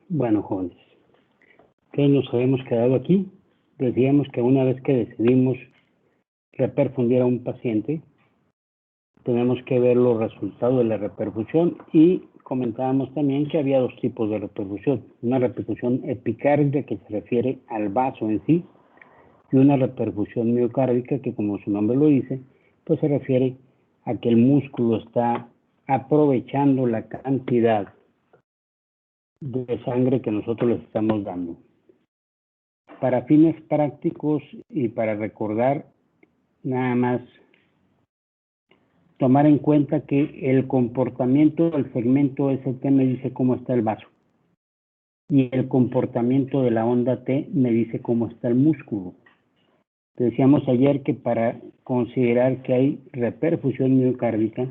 Bueno, jóvenes, ¿qué nos habíamos quedado aquí? Decíamos que una vez que decidimos reperfundir a un paciente, tenemos que ver los resultados de la reperfusión y comentábamos también que había dos tipos de reperfusión. Una reperfusión epicárdica que se refiere al vaso en sí y una reperfusión miocárdica que, como su nombre lo dice, pues se refiere a que el músculo está aprovechando la cantidad de sangre que nosotros les estamos dando. Para fines prácticos y para recordar, nada más tomar en cuenta que el comportamiento del segmento ST me dice cómo está el vaso y el comportamiento de la onda T me dice cómo está el músculo. Decíamos ayer que para considerar que hay reperfusión miocárdica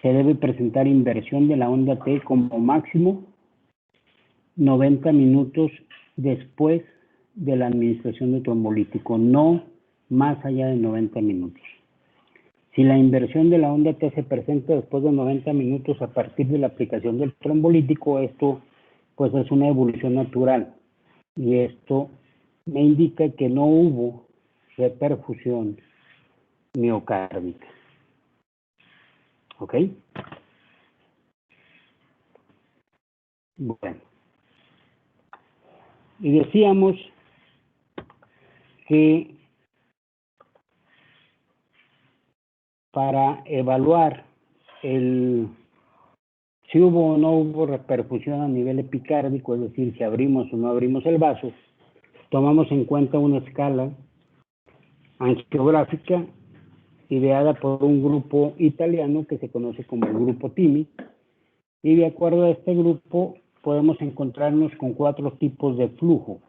se debe presentar inversión de la onda T como máximo 90 minutos después de la administración de trombolítico, no más allá de 90 minutos. Si la inversión de la onda T se presenta después de 90 minutos a partir de la aplicación del trombolítico, esto pues es una evolución natural y esto me indica que no hubo reperfusión miocárdica. ¿Ok? Bueno. Y decíamos que para evaluar si hubo o no hubo reperfusión a nivel epicárdico, es decir, si abrimos o no abrimos el vaso, tomamos en cuenta una escala angiográfica ideada por un grupo italiano que se conoce como el grupo TIMI, y de acuerdo a este grupo podemos encontrarnos con 4 tipos de flujo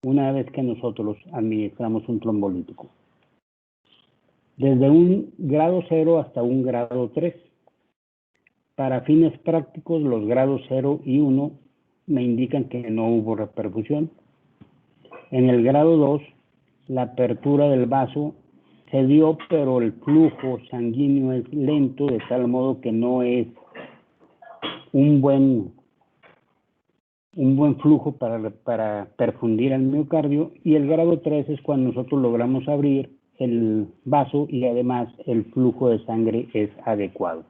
una vez que nosotros administramos un trombolítico. Desde un grado 0 hasta un grado 3. Para fines prácticos, los grados 0 y 1 me indican que no hubo reperfusión. En el grado 2, la apertura del vaso se dio, pero el flujo sanguíneo es lento, de tal modo que no es un buen flujo para perfundir el miocardio. Y el grado 3 es cuando nosotros logramos abrir el vaso y además el flujo de sangre es adecuado.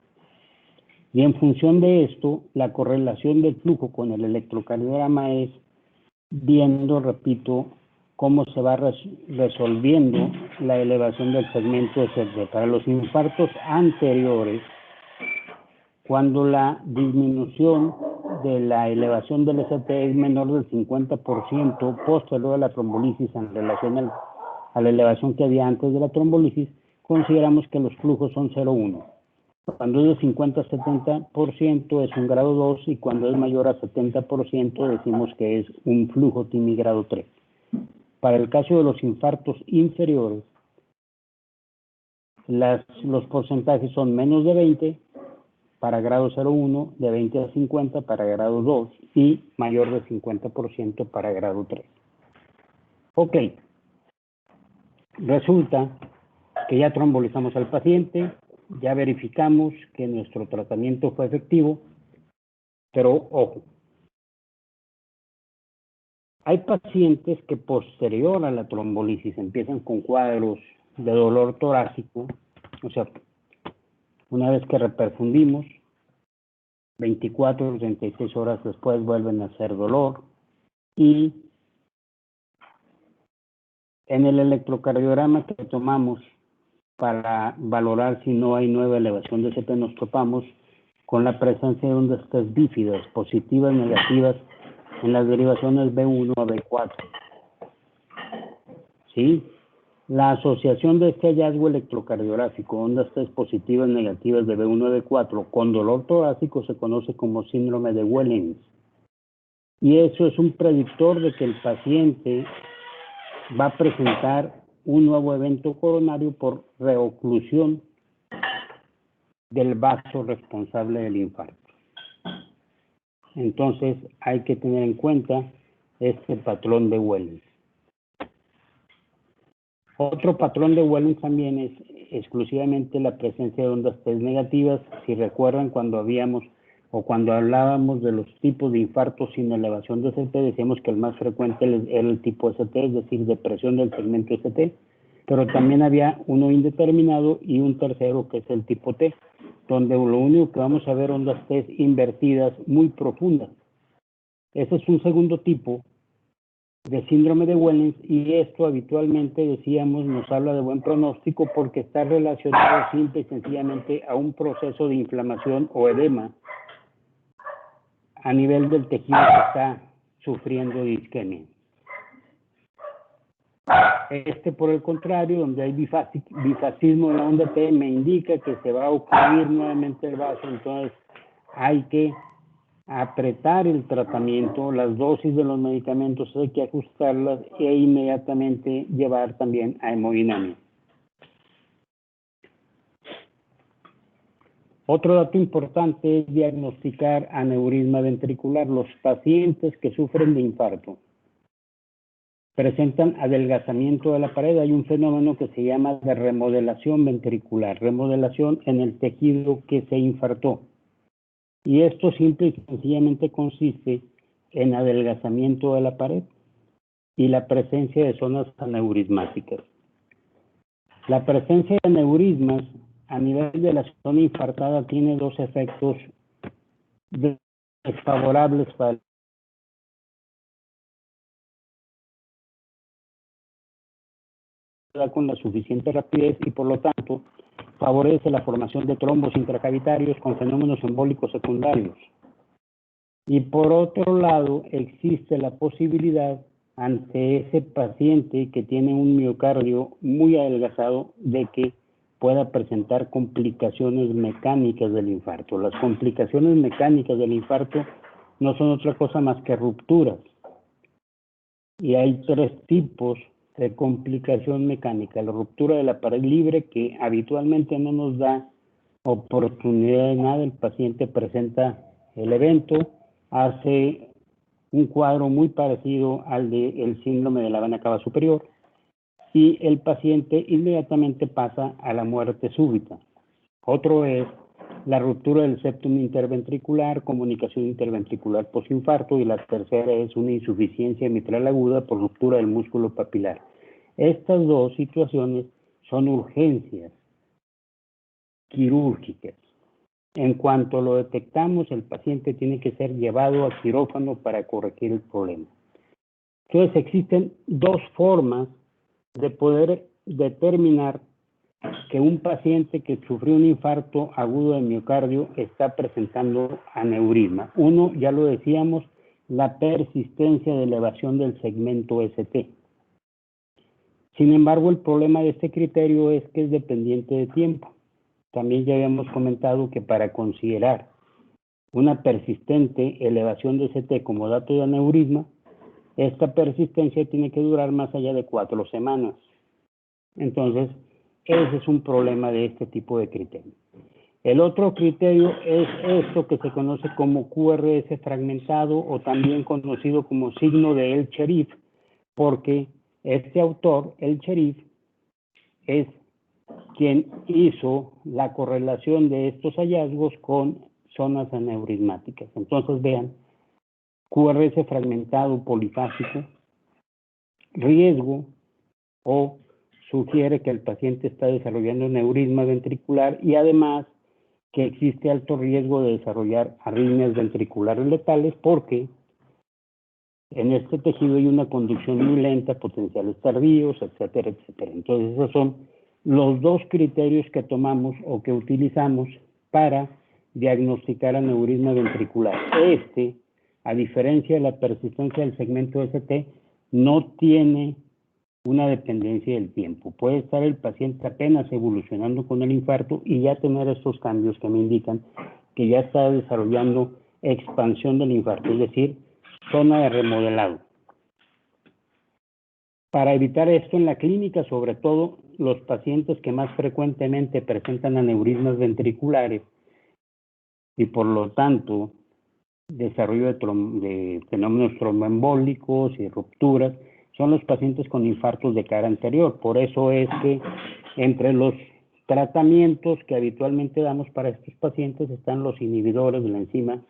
Y en función de esto, la correlación del flujo con el electrocardiograma es viendo, repito, cómo se va resolviendo la elevación del segmento ST. Para los infartos anteriores, cuando la disminución de la elevación del ST es menor del 50% posterior a la trombolisis en relación a la elevación que había antes de la trombolisis, consideramos que los flujos son 0,1. Cuando es de 50 a 70% es un grado 2 y cuando es mayor a 70% decimos que es un flujo TIMI grado 3. Para el caso de los infartos inferiores, los porcentajes son menos de 20 para grado 0,1, de 20 a 50 para grado 2 y mayor de 50% para grado 3. Ok, resulta que ya trombolizamos al paciente, ya verificamos que nuestro tratamiento fue efectivo, pero ojo, hay pacientes que posterior a la trombolisis empiezan con cuadros de dolor torácico, o sea, una vez que reperfundimos, 24 o 36 horas después vuelven a hacer dolor y en el electrocardiograma que tomamos para valorar si no hay nueva elevación de CP nos topamos con la presencia de ondas T bífidas, positivas, negativas, en las derivaciones B1 a B4. ¿Sí? La asociación de este hallazgo electrocardiográfico, ondas T positivas, negativas de B1 a B4, con dolor torácico se conoce como síndrome de Wellens. Y eso es un predictor de que el paciente va a presentar un nuevo evento coronario por reoclusión del vaso responsable del infarto. Entonces hay que tener en cuenta este patrón de Wellens. Otro patrón de Wellens también es exclusivamente la presencia de ondas T negativas. Si recuerdan, cuando habíamos o cuando hablábamos de los tipos de infartos sin elevación de ST, decíamos que el más frecuente era el tipo ST, es decir, depresión del segmento ST, pero también había uno indeterminado y un tercero que es el tipo T, donde lo único que vamos a ver son ondas T invertidas muy profundas. Ese es un segundo tipo de síndrome de Wellens, y esto habitualmente, decíamos, nos habla de buen pronóstico porque está relacionado simple y sencillamente a un proceso de inflamación o edema a nivel del tejido que está sufriendo de isquemia. Por el contrario, donde hay bifascismo en la onda T, me indica que se va a ocluir nuevamente el vaso, entonces hay que apretar el tratamiento, las dosis de los medicamentos hay que ajustarlas e inmediatamente llevar también a hemodinamia. Otro dato importante es diagnosticar aneurisma ventricular. Los pacientes que sufren de infarto presentan adelgazamiento de la pared. Hay un fenómeno que se llama de remodelación ventricular, remodelación en el tejido que se infartó. Y esto simple y sencillamente consiste en adelgazamiento de la pared y la presencia de zonas aneurismáticas. La presencia de aneurismas a nivel de la zona infartada tiene dos efectos desfavorables para con la suficiente rapidez y por lo tanto favorece la formación de trombos intracavitarios con fenómenos embólicos secundarios. Y por otro lado, existe la posibilidad ante ese paciente que tiene un miocardio muy adelgazado de que pueda presentar complicaciones mecánicas del infarto. Las complicaciones mecánicas del infarto no son otra cosa más que rupturas. Y hay tres tipos de complicación mecánica. La ruptura de la pared libre, que habitualmente no nos da oportunidad de nada. El paciente presenta el evento, hace un cuadro muy parecido al del síndrome de la vena cava superior y el paciente inmediatamente pasa a la muerte súbita. Otro es la ruptura del septum interventricular, comunicación interventricular posinfarto, y la tercera es una insuficiencia mitral aguda por ruptura del músculo papilar. Estas dos situaciones son urgencias quirúrgicas. En cuanto lo detectamos, el paciente tiene que ser llevado a quirófano para corregir el problema. Entonces existen dos formas de poder determinar que un paciente que sufrió un infarto agudo de miocardio está presentando aneurisma. Uno, ya lo decíamos, la persistencia de elevación del segmento ST. Sin embargo, el problema de este criterio es que es dependiente de tiempo. También ya habíamos comentado que para considerar una persistente elevación de ST como dato de aneurisma, esta persistencia tiene que durar más allá de 4 semanas. Entonces, ese es un problema de este tipo de criterio. El otro criterio es esto que se conoce como QRS fragmentado o también conocido como signo de El-Cherif, porque este autor, El-Cherif, es quien hizo la correlación de estos hallazgos con zonas aneurismáticas. Entonces vean, QRS fragmentado polifásico, riesgo o sugiere que el paciente está desarrollando aneurisma ventricular y además que existe alto riesgo de desarrollar arritmias ventriculares letales porque en este tejido hay una conducción muy lenta, potenciales tardíos, etcétera, etcétera. Entonces esos son los dos criterios que tomamos o que utilizamos para diagnosticar aneurisma ventricular. A diferencia de la persistencia del segmento ST, no tiene una dependencia del tiempo. Puede estar el paciente apenas evolucionando con el infarto y ya tener estos cambios que me indican que ya está desarrollando expansión del infarto, es decir, zona de remodelado. Para evitar esto en la clínica, sobre todo los pacientes que más frecuentemente presentan aneurismas ventriculares y por lo tanto desarrollo de fenómenos tromboembólicos y rupturas, son los pacientes con infartos de cara anterior. Por eso es que entre los tratamientos que habitualmente damos para estos pacientes están los inhibidores de la enzima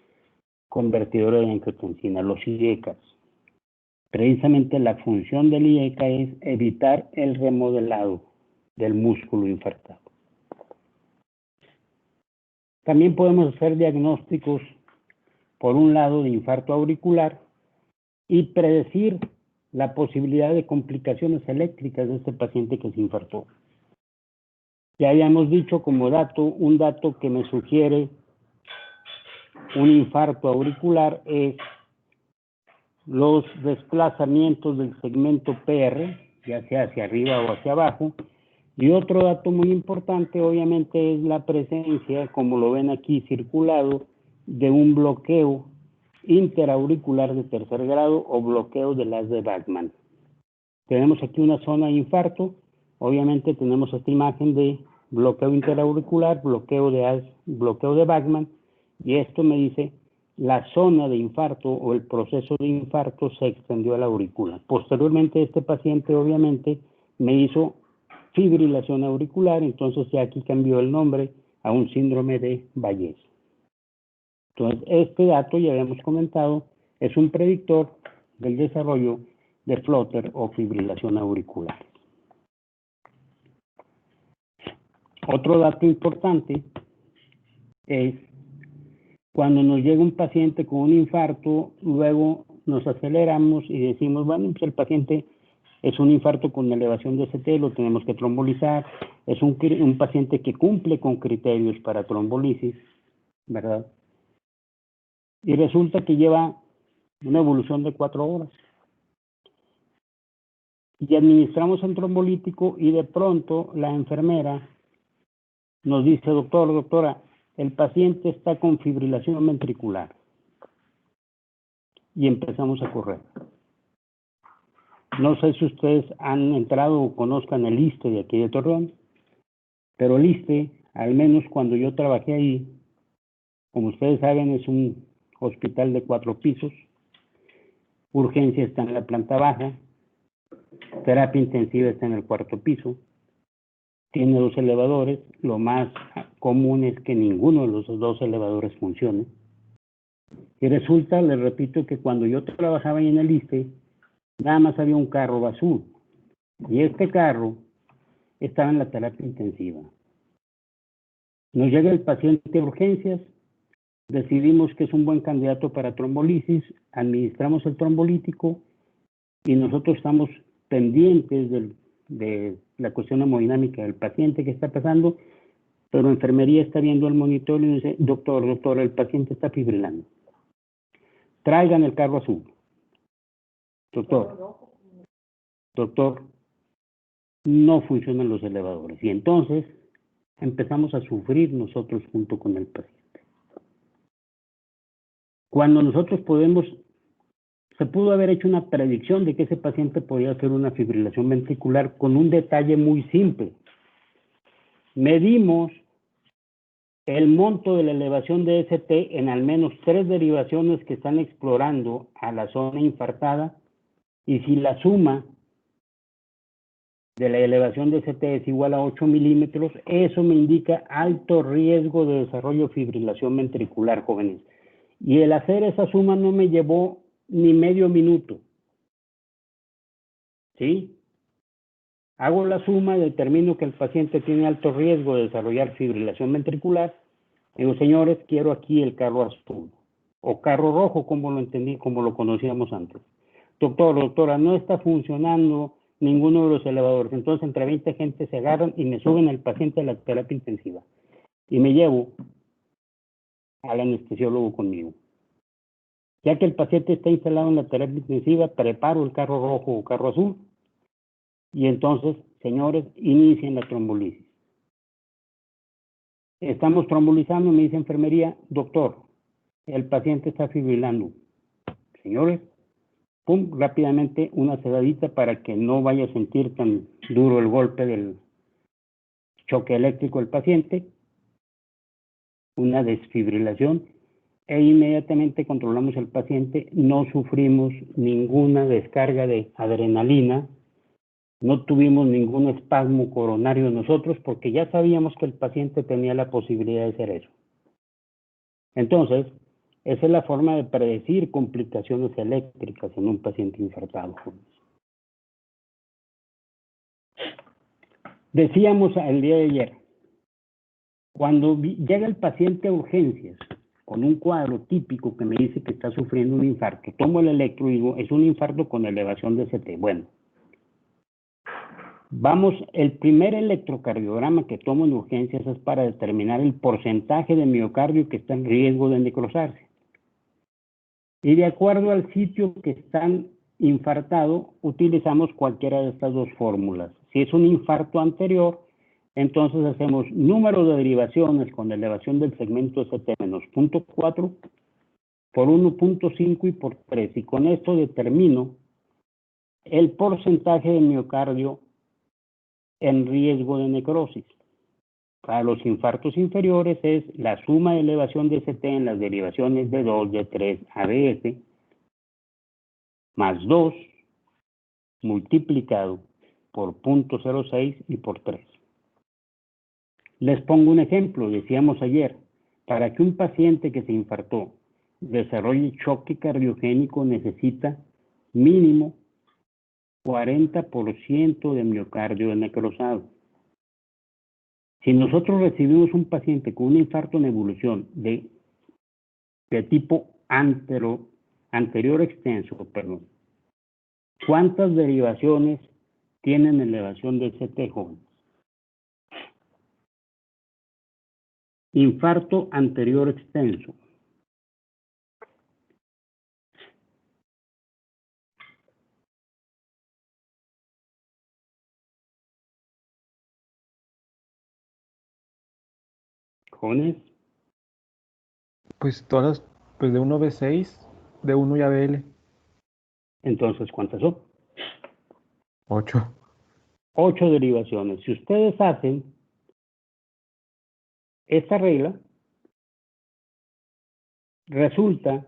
convertidora de angiotensina, los IECAs. Precisamente la función del IECA es evitar el remodelado del músculo infartado. También podemos hacer diagnósticos, por un lado, de infarto auricular y predecir la posibilidad de complicaciones eléctricas de este paciente que se infartó. Ya habíamos dicho como dato, un dato que me sugiere un infarto auricular es los desplazamientos del segmento PR, ya sea hacia arriba o hacia abajo. Y otro dato muy importante, obviamente, es la presencia, como lo ven aquí circulado, de un bloqueo interauricular de tercer grado o bloqueo del haz de Bachmann. Tenemos aquí una zona de infarto, obviamente tenemos esta imagen de bloqueo interauricular, bloqueo de Bachmann, y esto me dice la zona de infarto o el proceso de infarto se extendió a la aurícula. Posteriormente este paciente obviamente me hizo fibrilación auricular, entonces ya aquí cambió el nombre a un síndrome de Bayes. Entonces este dato, ya habíamos comentado, es un predictor del desarrollo de flutter o fibrilación auricular. Otro dato importante es cuando nos llega un paciente con un infarto, luego nos aceleramos y decimos, bueno, pues el paciente es un infarto con elevación de ST, lo tenemos que trombolizar, es un paciente que cumple con criterios para trombolisis, ¿verdad? Y resulta que lleva una evolución de 4 horas. Y administramos el trombolítico y de pronto la enfermera nos dice, doctora, el paciente está con fibrilación ventricular. Y empezamos a correr. No sé si ustedes han entrado o conozcan el ISSSTE de aquí de Torreón, pero el ISSSTE, al menos cuando yo trabajé ahí, como ustedes saben, es un hospital de 4 pisos, urgencia está en la planta baja, terapia intensiva está en el 4º piso, tiene 2 elevadores, lo más común es que ninguno de los 2 elevadores funcione. Y resulta, les repito, que cuando yo trabajaba ahí en el ISSSTE, nada más había un carro azul. Y este carro estaba en la terapia intensiva. Nos llega el paciente a urgencias, decidimos que es un buen candidato para trombolisis, administramos el trombolítico y nosotros estamos pendientes de la cuestión hemodinámica del paciente que está pasando, pero enfermería está viendo el monitor y dice, doctor, el paciente está fibrilando. Traigan el carro azul. Doctor, no funcionan los elevadores. Y entonces empezamos a sufrir nosotros junto con el paciente. Cuando nosotros se pudo haber hecho una predicción de que ese paciente podía hacer una fibrilación ventricular con un detalle muy simple. Medimos el monto de la elevación de ST en al menos 3 derivaciones que están explorando a la zona infartada, y si la suma de la elevación de ST es igual a 8 milímetros, eso me indica alto riesgo de desarrollo de fibrilación ventricular, jóvenes. Y el hacer esa suma no me llevó ni medio minuto. ¿Sí? Hago la suma, determino que el paciente tiene alto riesgo de desarrollar fibrilación ventricular. Digo, señores, quiero aquí el carro azul o carro rojo, como lo entendí, como lo conocíamos antes. Doctora, no está funcionando ninguno de los elevadores. Entonces, entre 20 gente se agarran y me suben al paciente a la terapia intensiva. Y me llevo al anestesiólogo conmigo. Ya que el paciente está instalado en la terapia intensiva, preparo el carro rojo o carro azul. Y entonces, señores, inicien la trombolisis. Estamos trombolizando, me dice enfermería, doctor, el paciente está fibrilando. Señores, pum, rápidamente una sedadita para que no vaya a sentir tan duro el golpe del choque eléctrico del paciente, una desfibrilación, e inmediatamente controlamos al paciente, no sufrimos ninguna descarga de adrenalina, No tuvimos ningún espasmo coronario nosotros porque ya sabíamos que el paciente tenía la posibilidad de hacer eso. Entonces, esa es la forma de predecir complicaciones eléctricas en un paciente infartado. Decíamos el día de ayer, cuando llega el paciente a urgencias con un cuadro típico que me dice que está sufriendo un infarto, tomo el electro y digo, es un infarto con elevación de CT. Bueno, vamos, el primer electrocardiograma que tomo en urgencias es para determinar el porcentaje de miocardio que está en riesgo de necrosarse. Y de acuerdo al sitio que están infartado, utilizamos cualquiera de estas dos fórmulas. Si es un infarto anterior, entonces hacemos número de derivaciones con elevación del segmento ST menos 0.4 por 1.5 y por 3. Y con esto determino el porcentaje de miocardio en riesgo de necrosis. Para los infartos inferiores es la suma de elevación de ST en las derivaciones de 2, de 3, ABS, más 2, multiplicado por 0.06 y por 3. Les pongo un ejemplo, decíamos ayer, para que un paciente que se infartó desarrolle choque cardiogénico necesita mínimo 40% de miocardio necrosado. Si nosotros recibimos un paciente con un infarto en evolución de tipo anterior extenso, ¿cuántas derivaciones tienen elevación de CT, joven? Infarto anterior extenso. Jóvenes. Pues todas, pues de 1B6, de 1 y ABL. Entonces, ¿cuántas son? 8. 8 derivaciones. Si ustedes hacen esta regla, resulta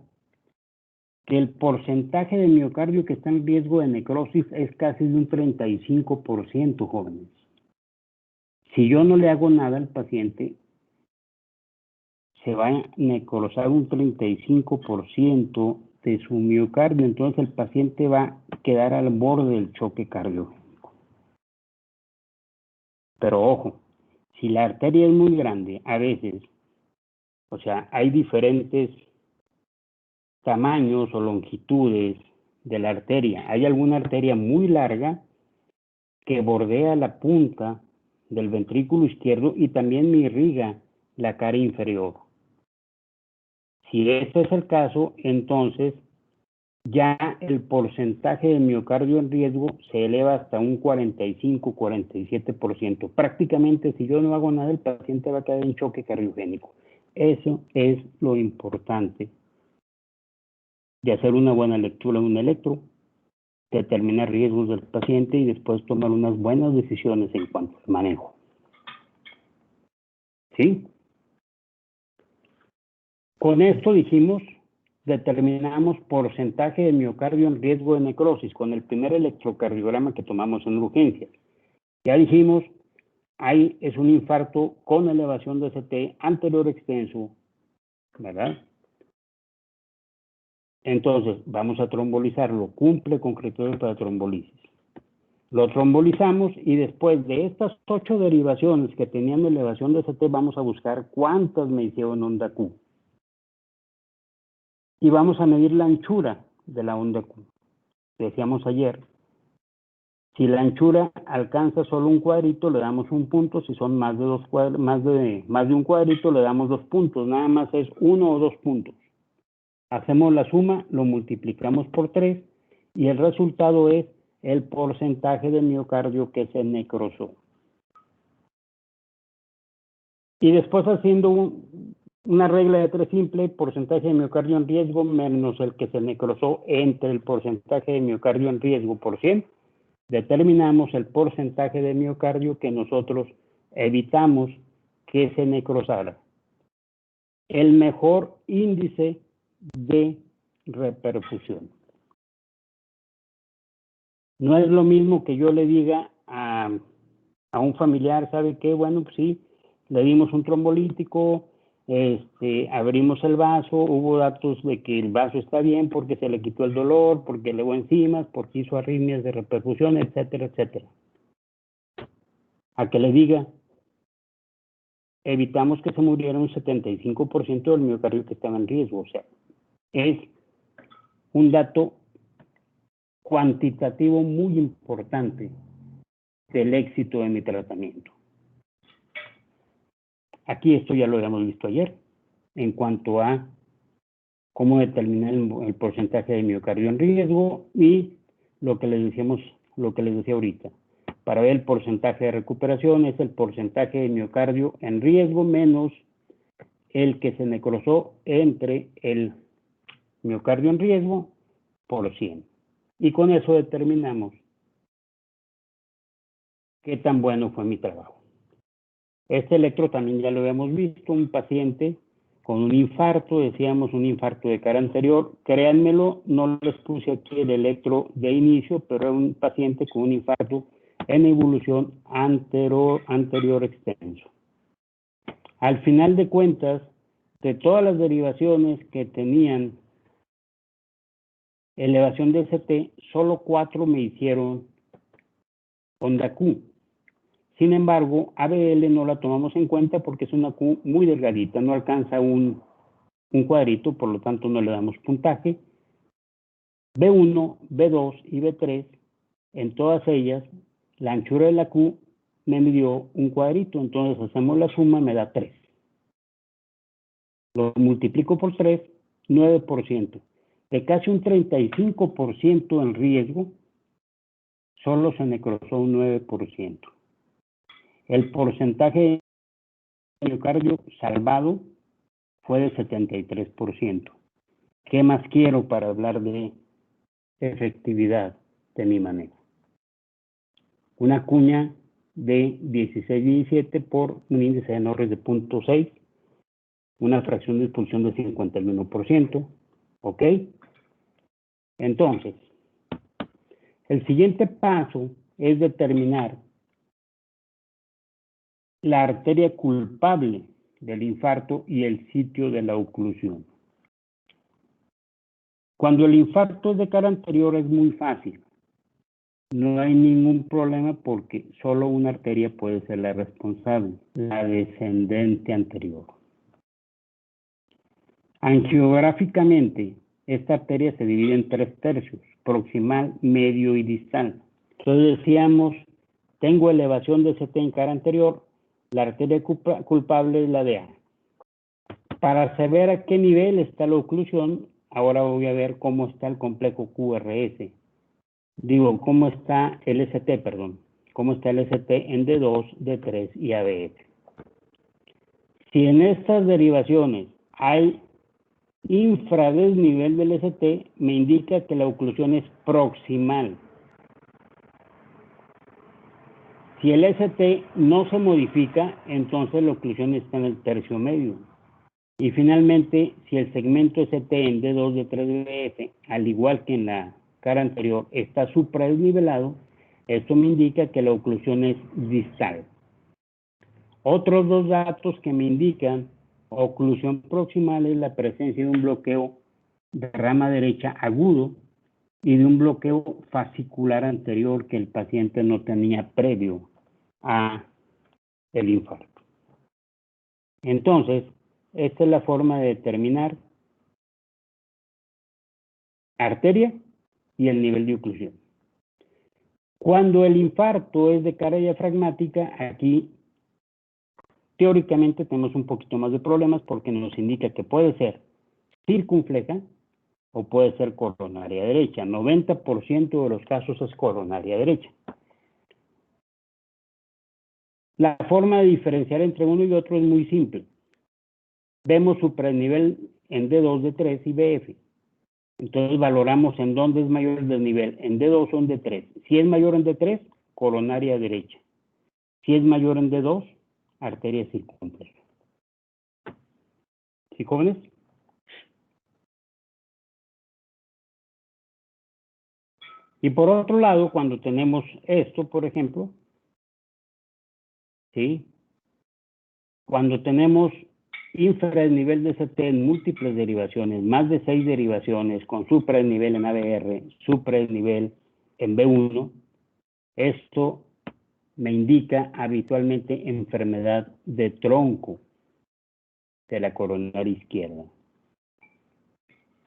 que el porcentaje de miocardio que está en riesgo de necrosis es casi de un 35%, jóvenes. Si yo no le hago nada al paciente, se va a necrosar un 35% de su miocardio, entonces el paciente va a quedar al borde del choque cardiogénico. Pero ojo, si la arteria es muy grande, a veces, o sea, hay diferentes tamaños o longitudes de la arteria. Hay alguna arteria muy larga que bordea la punta del ventrículo izquierdo y también me irriga la cara inferior. Si este es el caso, entonces ya el porcentaje de miocardio en riesgo se eleva hasta un 45-47%. Prácticamente, si yo no hago nada, el paciente va a caer en choque cardiogénico. Eso es lo importante de hacer una buena lectura de un electro, determinar riesgos del paciente y después tomar unas buenas decisiones en cuanto al manejo. ¿Sí? Con esto dijimos, determinamos porcentaje de miocardio en riesgo de necrosis con el primer electrocardiograma que tomamos en urgencia. Ya dijimos, ahí es un infarto con elevación de CT anterior extenso, ¿verdad? Entonces, vamos a trombolizarlo, cumple con criterios para trombolisis. Lo trombolizamos y después de estas 8 derivaciones que tenían elevación de CT, vamos a buscar cuántas me hicieron onda Q. Y vamos a medir la anchura de la onda Q. Decíamos ayer, si la anchura alcanza solo un cuadrito, le damos un punto. Si son más de un cuadrito, le damos 2 puntos. Nada más es 1 o 2 puntos. Hacemos la suma, lo multiplicamos por 3 y el resultado es el porcentaje de miocardio que se necrosó. Y después haciendo una regla de 3 simple, porcentaje de miocardio en riesgo menos el que se necrosó entre el porcentaje de miocardio en riesgo por 100, determinamos el porcentaje de miocardio que nosotros evitamos que se necrosara. El mejor índice de reperfusión. No es lo mismo que yo le diga a un familiar, ¿sabe qué? Bueno, pues sí, le dimos un trombolítico, abrimos el vaso, hubo datos de que el vaso está bien porque se le quitó el dolor, porque elevó enzimas, porque hizo arritmias de reperfusión, etcétera, etcétera. A que le diga, evitamos que se muriera un 75% del miocardio que estaba en riesgo. O sea, es un dato cuantitativo muy importante del éxito de mi tratamiento. Aquí esto ya lo habíamos visto ayer, en cuanto a cómo determinar el porcentaje de miocardio en riesgo y lo que les decía ahorita. Para ver el porcentaje de recuperación es el porcentaje de miocardio en riesgo menos el que se necrosó entre el miocardio en riesgo por 100. Y con eso determinamos qué tan bueno fue mi trabajo. Este electro también ya lo habíamos visto, un paciente con un infarto, decíamos un infarto de cara anterior. Créanmelo, no les puse aquí el electro de inicio, pero era un paciente con un infarto en evolución anterior extenso. Al final de cuentas, de todas las derivaciones que tenían elevación de ST, solo 4 me hicieron onda Q. Sin embargo, ABL no la tomamos en cuenta porque es una Q muy delgadita, no alcanza un cuadrito, por lo tanto no le damos puntaje. B1, B2 y B3, en todas ellas, la anchura de la Q me midió un cuadrito, entonces hacemos la suma, me da 3. Lo multiplico por 3, 9%. De casi un 35% en riesgo, solo se necrosó un 9%. El porcentaje de miocardio salvado fue de 73%. ¿Qué más quiero para hablar de efectividad de mi manejo? Una cuña de 16-17 por un índice de Norris de 0.6, una fracción de expulsión de 51%, ¿ok? Entonces, el siguiente paso es determinar la arteria culpable del infarto y el sitio de la oclusión. Cuando el infarto es de cara anterior es muy fácil. No hay ningún problema porque solo una arteria puede ser la responsable, la descendente anterior. Angiográficamente, esta arteria se divide en 3 tercios, proximal, medio y distal. Entonces decíamos, tengo elevación de ST en cara anterior, la arteria culpable es la de A. Para saber a qué nivel está la oclusión, ahora voy a ver cómo está el complejo QRS. Digo, cómo está el ST, perdón. Cómo está el ST en D2, D3 y ABS. Si en estas derivaciones hay infradesnivel del ST, me indica que la oclusión es proximal. Si el ST no se modifica, entonces la oclusión está en el tercio medio. Y finalmente, si el segmento ST en D2, D3, DF, al igual que en la cara anterior, está supradesnivelado, esto me indica que la oclusión es distal. Otros 2 datos que me indican oclusión proximal es la presencia de un bloqueo de rama derecha agudo y de un bloqueo fascicular anterior que el paciente no tenía previo a el infarto. Entonces, esta es la forma de determinar arteria y el nivel de oclusión. Cuando el infarto es de cara diafragmática, aquí teóricamente tenemos un poquito más de problemas porque nos indica que puede ser circunfleja o puede ser coronaria derecha. 90% de los casos es coronaria derecha. La forma de diferenciar entre uno y otro es muy simple. Vemos su prednivel en D2, D3 y BF. Entonces valoramos en dónde es mayor el desnivel, en D2 o en D3. Si es mayor en D3, coronaria derecha. Si es mayor en D2, arteria circunfleja. ¿Sí, jóvenes? Y por otro lado, cuando tenemos esto, por ejemplo, ¿sí? Cuando tenemos infranivel de ST en múltiples derivaciones, más de 6 derivaciones, con supradesnivel en ABR, supradesnivel en B1, esto me indica habitualmente enfermedad de tronco de la coronaria izquierda,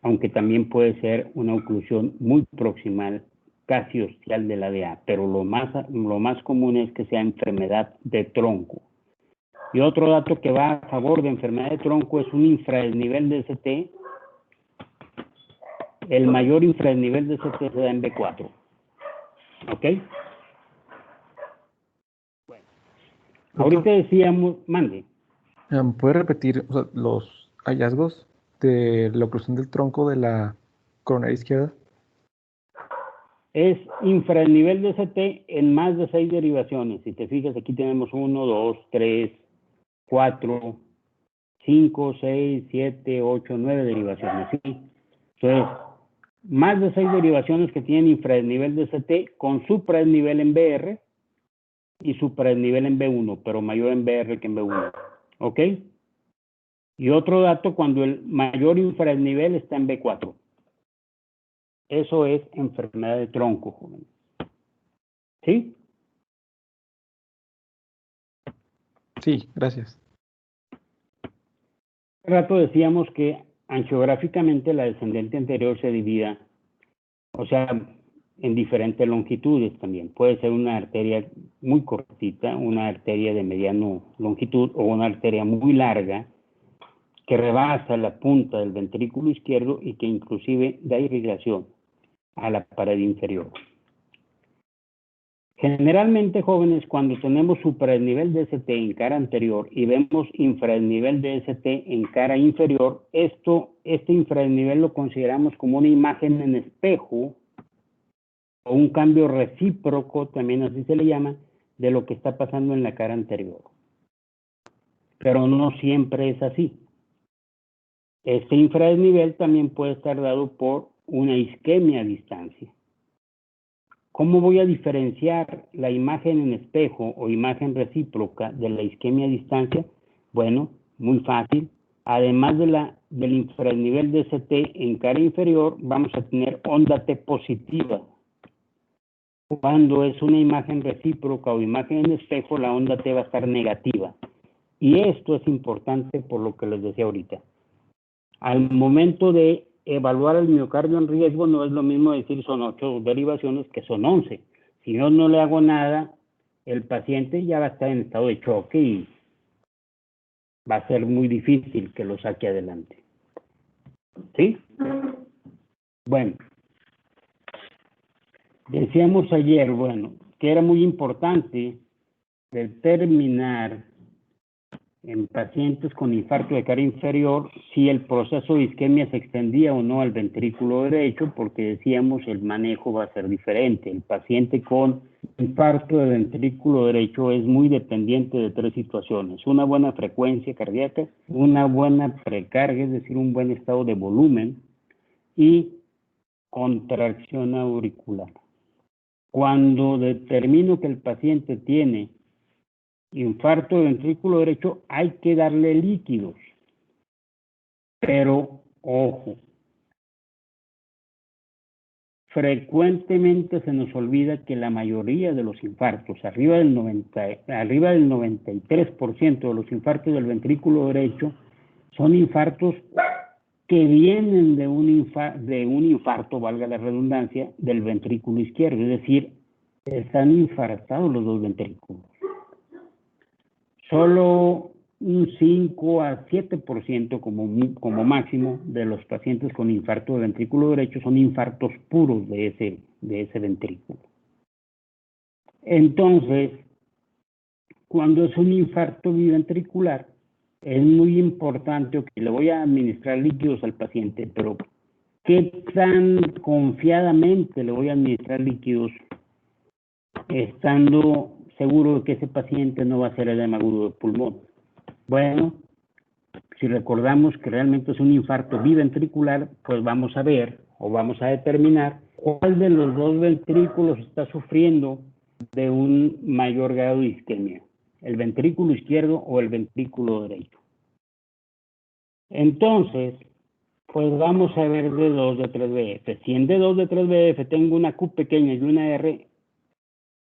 aunque también puede ser una oclusión muy proximal, casi ostial de la DA, pero lo más común es que sea enfermedad de tronco. Y otro dato que va a favor de enfermedad de tronco es un infradesnivel de ST. El mayor infradesnivel de ST se da en B4. ¿Ok? Bueno. Ahorita decíamos, mande. ¿Puede repetir, o sea, los hallazgos de la oclusión del tronco de la coronaria izquierda? Es infradesnivel de ST en más de 6 derivaciones. Si te fijas, aquí tenemos 1, 2, 3, 4, 5, 6, 7, 8, 9 derivaciones. ¿Sí? Entonces, más de 6 derivaciones que tienen infradesnivel de ST con supradesnivel en BR y supradesnivel en B1, pero mayor en BR que en B1. ¿Ok? Y otro dato, cuando el mayor infradesnivel está en B4. Eso es enfermedad de tronco, jóvenes. ¿Sí? Sí, gracias. Hace rato decíamos que angiográficamente la descendente anterior se divida, o sea, en diferentes longitudes también. Puede ser una arteria muy cortita, una arteria de mediano longitud o una arteria muy larga que rebasa la punta del ventrículo izquierdo y que inclusive da irrigación a la pared inferior. Generalmente, jóvenes, cuando tenemos supradesnivel de ST en cara anterior y vemos infradesnivel de ST en cara inferior, este infradesnivel lo consideramos como una imagen en espejo o un cambio recíproco, también así se le llama, de lo que está pasando en la cara anterior. Pero no siempre es así. Este infradesnivel también puede estar dado por una isquemia a distancia. ¿Cómo voy a diferenciar la imagen en espejo o imagen recíproca de la isquemia a distancia? Bueno, muy fácil. Además del infradesnivel de ST en cara inferior, vamos a tener onda T positiva. Cuando es una imagen recíproca o imagen en espejo, la onda T va a estar negativa. Y esto es importante por lo que les decía ahorita. Al momento de evaluar el miocardio en riesgo, no es lo mismo decir son 8 derivaciones que son 11. Si yo no le hago nada, el paciente ya va a estar en estado de choque y va a ser muy difícil que lo saque adelante. ¿Sí? Bueno, decíamos ayer, bueno, que era muy importante determinar en pacientes con infarto de cara inferior si el proceso de isquemia se extendía o no al ventrículo derecho, porque decíamos el manejo va a ser diferente. El paciente con infarto de ventrículo derecho es muy dependiente de 3 situaciones: una buena frecuencia cardíaca, una buena precarga, es decir, un buen estado de volumen, y contracción auricular. Cuando determino que el paciente tiene infarto de ventrículo derecho, hay que darle líquidos. Pero, ojo, frecuentemente se nos olvida que la mayoría de los infartos, arriba del 93% de los infartos del ventrículo derecho, son infartos que vienen de un infarto, valga la redundancia, del ventrículo izquierdo. Es decir, están infartados los dos ventrículos. Solo un 5 a 7% como máximo de los pacientes con infarto de ventrículo derecho son infartos puros de ese ventrículo. Entonces, cuando es un infarto biventricular, es muy importante que le voy a administrar líquidos al paciente, pero ¿qué tan confiadamente le voy a administrar líquidos estando seguro de que ese paciente no va a ser edema agudo de pulmón? Bueno, si recordamos que realmente es un infarto biventricular, pues vamos a ver o vamos a determinar cuál de los dos ventrículos está sufriendo de un mayor grado de isquemia, el ventrículo izquierdo o el ventrículo derecho. Entonces, pues vamos a ver D2 de 3BF. Si en D2 de 3BF tengo una Q pequeña y una R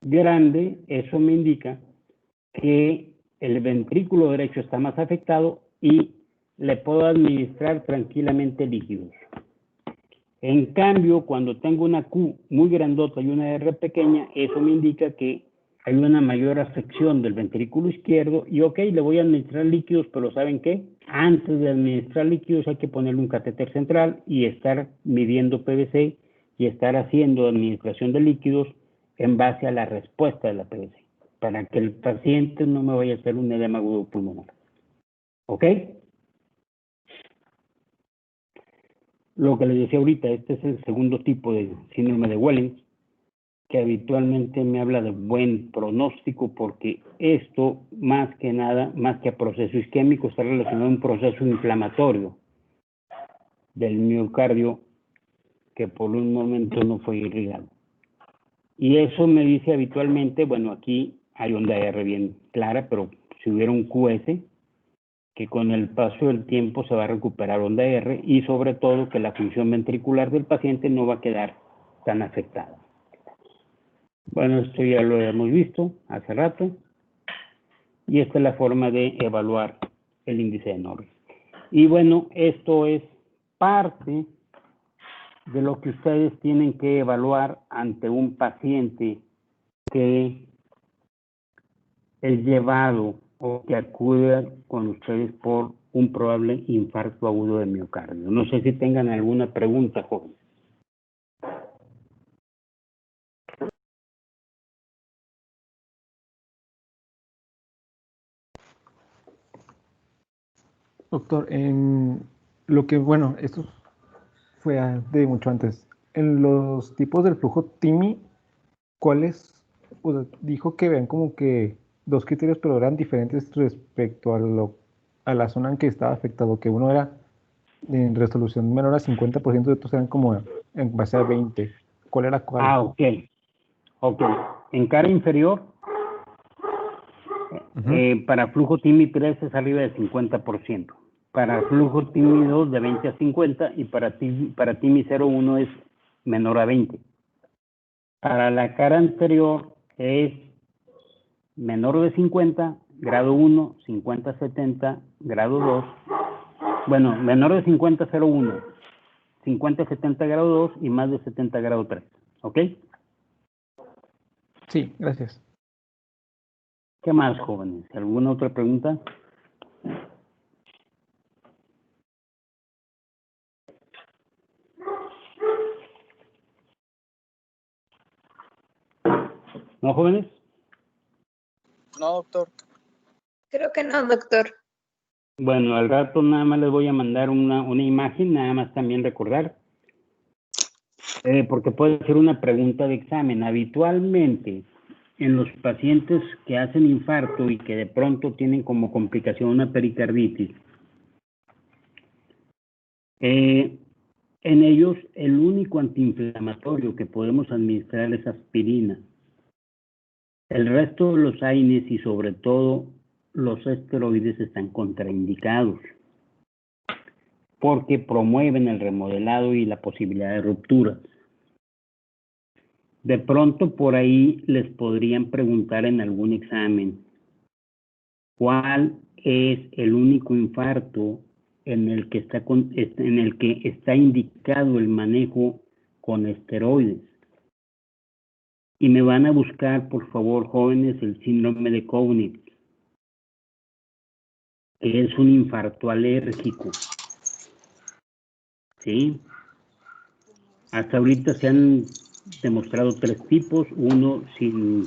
grande, eso me indica que el ventrículo derecho está más afectado y le puedo administrar tranquilamente líquidos. En cambio, cuando tengo una Q muy grandota y una R pequeña, eso me indica que hay una mayor afección del ventrículo izquierdo y ok, le voy a administrar líquidos, pero ¿saben qué? Antes de administrar líquidos hay que ponerle un catéter central y estar midiendo PVC y estar haciendo administración de líquidos en base a la respuesta de la PVC, para que el paciente no me vaya a hacer un edema agudo pulmonar. ¿Ok? Lo que les decía ahorita, este es el segundo tipo de síndrome de Wellens, que habitualmente me habla de buen pronóstico, porque esto, más que nada, más que a proceso isquémico, está relacionado a un proceso inflamatorio del miocardio que por un momento no fue irrigado. Y eso me dice habitualmente, bueno, aquí hay onda R bien clara, pero si hubiera un QS, que con el paso del tiempo se va a recuperar onda R y sobre todo que la función ventricular del paciente no va a quedar tan afectada. Bueno, esto ya lo hemos visto hace rato y esta es la forma de evaluar el índice de Norris. Y bueno, esto es parte de lo que ustedes tienen que evaluar ante un paciente que es llevado o que acude con ustedes por un probable infarto agudo de miocardio. No sé si tengan alguna pregunta, joven. Doctor, en lo que, bueno, esto fue de mucho antes. En los tipos del flujo TIMI, ¿cuáles? O sea, dijo que vean como que dos criterios, pero eran diferentes respecto a la zona en que estaba afectado, que uno era en resolución menor a 50%, y otros eran como en base a 20. ¿Cuál era cuál? Ah, ok. En cara inferior, para flujo TIMI 3 es arriba del 50%. Para flujo TIMI 2 de 20 a 50 y para TIMI 0,1 es menor a 20. Para la cara anterior es menor de 50, grado 1, 50-70, grado 2. Bueno, menor de 50, 0,1, 50-70, grado 2 y más de 70, grado 3. ¿Ok? Sí, gracias. ¿Qué más, jóvenes? ¿Alguna otra pregunta? ¿No, jóvenes? No, doctor. Creo que no, doctor. Bueno, al rato nada más les voy a mandar una imagen, nada más también recordar, porque puede ser una pregunta de examen. Habitualmente, en los pacientes que hacen infarto y que de pronto tienen como complicación una pericarditis, en ellos el único antiinflamatorio que podemos administrar es aspirina. El resto de los AINES y sobre todo los esteroides están contraindicados porque promueven el remodelado y la posibilidad de rupturas. De pronto por ahí les podrían preguntar en algún examen cuál es el único infarto en el que está indicado el manejo con esteroides. Y me van a buscar, por favor, jóvenes, el síndrome de Koenig, que es un infarto alérgico. ¿Sí? Hasta ahorita se han demostrado 3 tipos, uno sin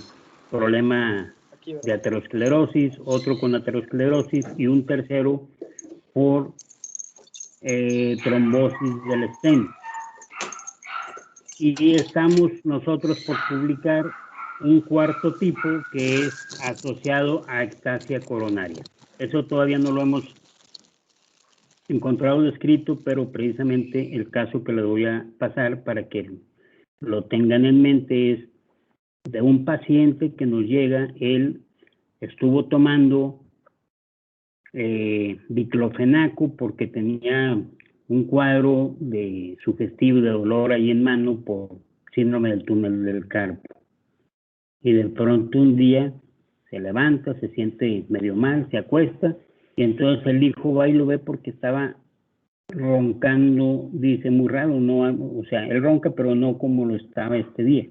problema de aterosclerosis, otro con aterosclerosis y un tercero por trombosis del stent. Y estamos nosotros por publicar un cuarto tipo que es asociado a ectasia coronaria. Eso todavía no lo hemos encontrado descrito, pero precisamente el caso que le voy a pasar para que lo tengan en mente es de un paciente que nos llega. Él estuvo tomando diclofenaco porque tenía un cuadro de sugestivo de dolor ahí en mano por síndrome del túnel del carpo. Y de pronto un día se levanta, se siente medio mal, se acuesta, y entonces el hijo va y lo ve porque estaba roncando, dice, muy raro, no, o sea, él ronca, pero no como lo estaba este día.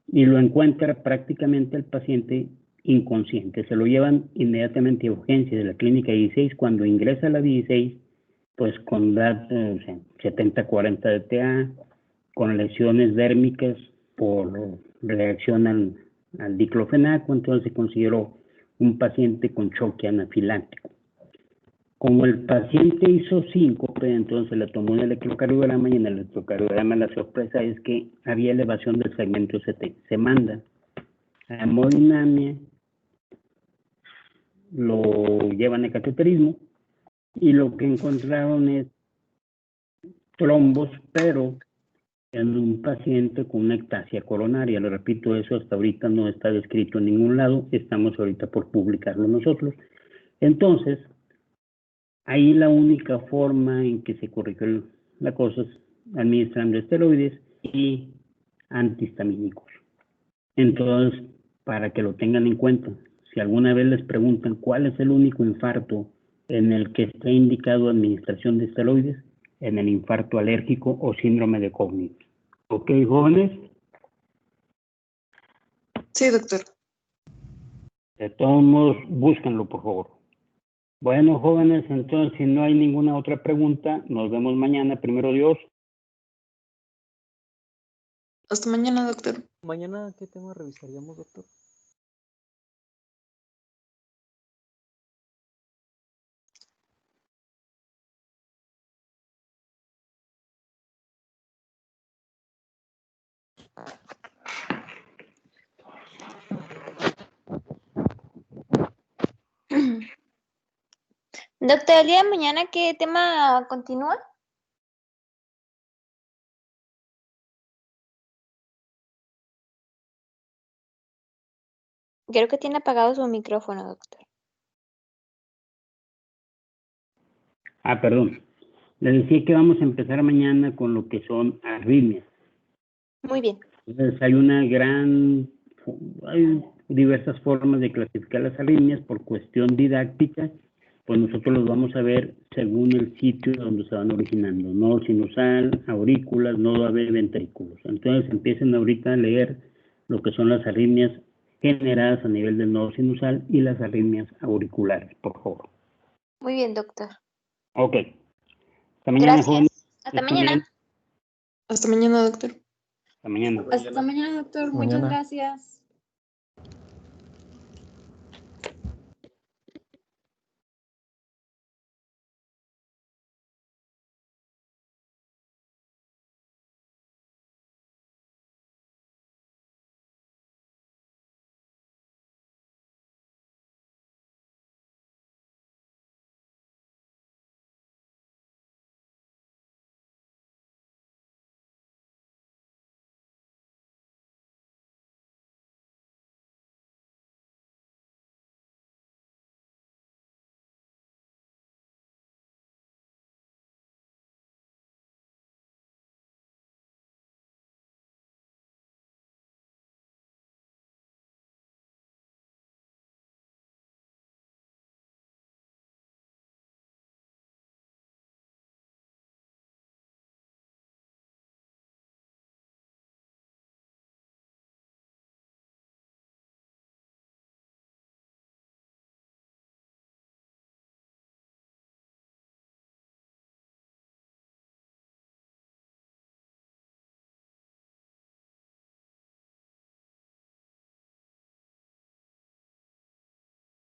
Y lo encuentra prácticamente el paciente inconsciente. Se lo llevan inmediatamente a urgencias de la clínica 16. Cuando ingresa a la 16, pues con datos, o sea, 70-40 de TA, con lesiones dérmicas por reacción al diclofenaco, entonces se consideró un paciente con choque anafiláctico. Como el paciente hizo síncope, entonces le tomó un electrocardiograma, y en el electrocardiograma la sorpresa es que había elevación del segmento CT. Se manda a hemodinamia, lo llevan a cateterismo, y lo que encontraron es trombos, pero en un paciente con una ectasia coronaria. Lo repito, eso hasta ahorita no está descrito en ningún lado, estamos ahorita por publicarlo nosotros. Entonces, ahí la única forma en que se corrigió la cosa es administrando esteroides y antihistamínicos. Entonces, para que lo tengan en cuenta, si alguna vez les preguntan cuál es el único infarto en el que está indicado administración de esteroides, en el infarto alérgico o síndrome de Coughlin. ¿Ok, jóvenes? Sí, doctor. De todos modos, búsquenlo, por favor. Bueno, jóvenes, entonces, si no hay ninguna otra pregunta, nos vemos mañana, primero Dios. Hasta mañana, doctor. Mañana, ¿qué tema revisaríamos, doctor? Doctor, el día de mañana, ¿qué tema continúa? Creo que tiene apagado su micrófono, doctor. Perdón. Les decía que vamos a empezar mañana con lo que son arritmias. Muy bien. Entonces, hay diversas formas de clasificar las arritmias por cuestión didáctica, pues nosotros los vamos a ver según el sitio donde se van originando: nodo sinusal, aurículas, nodo AV, ventrículos. Entonces empiecen ahorita a leer lo que son las arritmias generadas a nivel del nodo sinusal y las arritmias auriculares, por favor. Muy bien, doctor. Ok. Hasta mañana, Gracias. jóvenes. Hasta Estén mañana. bien. Hasta mañana, doctor. Hasta mañana. Hasta mañana, doctor. Muchas Mañana. gracias.